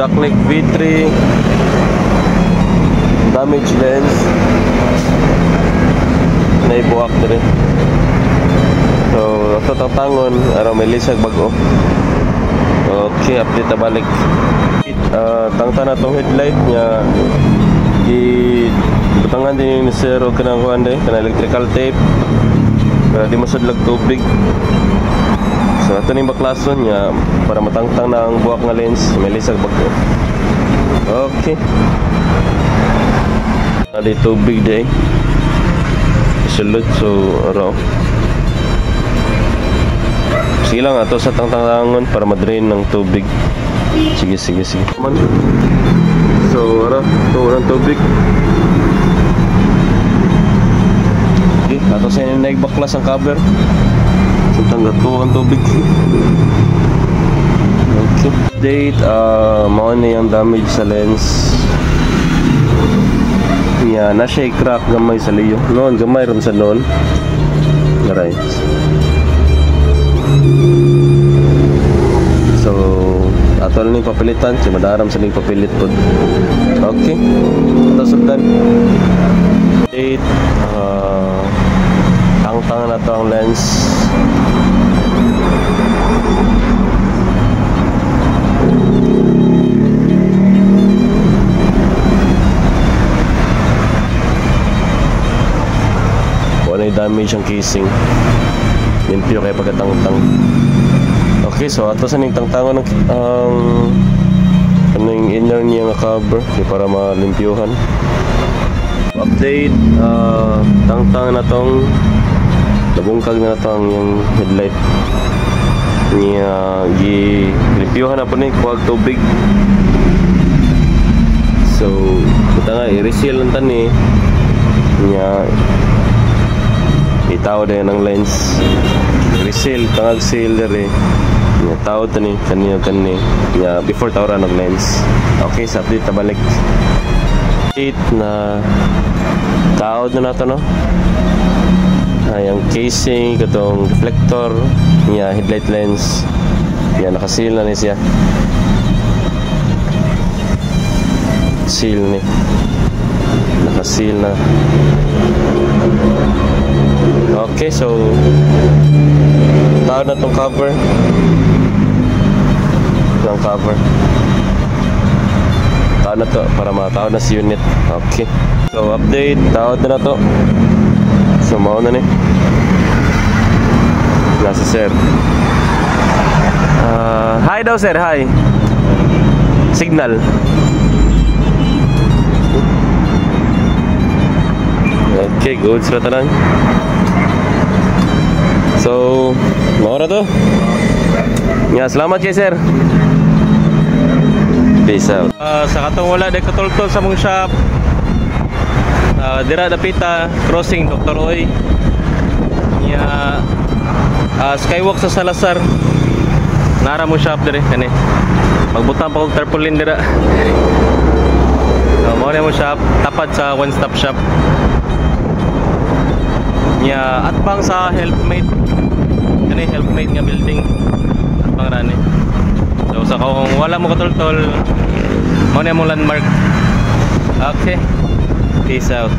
Blacklight V3 damage lens naibuak dire. So ato tangon aron may lisag bago. Okay, update na balik. Tangta na tong headlight nya butangan din yung zero kanang kuan day kana electrical tape para di masudlag tubig. So ato ning baklason nya para matangtang na ang buwak nga lens may lisag bago. Okay, ada tubig day sulod. So aro sige lang ato sa tangtangangon para madrain ng tubig. Sige so aro ito ng tubig. Okay, ato sa inyo nagbaklas ang cover so tanggato ang tubig. Okay, update mao na yung damage sa lens niya na siya crack gamay sa liyo noon gamay ron sa noon. Alright, so ato na ning papilitan si madaram sa ning papilit pod. Okay, ato sundan update tangtang na to ang lens. Wala damage ang casing, limpyo kaya pagkatangtang. Okay, so ato sa ning tangtangon ang yung inner niya nga cover para malimpyuhan. Update tangtang na tong nabungkag na tong yung headlight niya gilimpyuhan na po ni kuwag tubig. So buta nga i-reseal lang tani niya itaw din ng lens reseal tangag seal dere niya tao tani kaniya niya before tawra ng lens. Okay, sa update tabalik update na tao na nato no yung casing katong reflector niya headlight lens niya nakaseal na ni siya. Seal ni nakaseal na. Okay, so tawad na tong cover ng cover tawad na to para matawad na si unit. Okay, so update tawad na to. So mao na ni nasa sir. Hi daw sir, hi signal. Okay, good sila tanan. So, maura to. Yeah, salamat kay sir. Peace out. Sa katong wala de katultol sa mong shop. Dira dapita crossing Dr. Oy. Yeah. Skywalk sa Salazar. Nara mo shop dire kani. Magbutang pa og tarpaulin dira. Mao na mo shop tapad sa one stop shop. At pang sa Helpmate kani Helpmate nga building at pang rani. So sa kung wala mo katultol mo na mo landmark. Okay, peace out.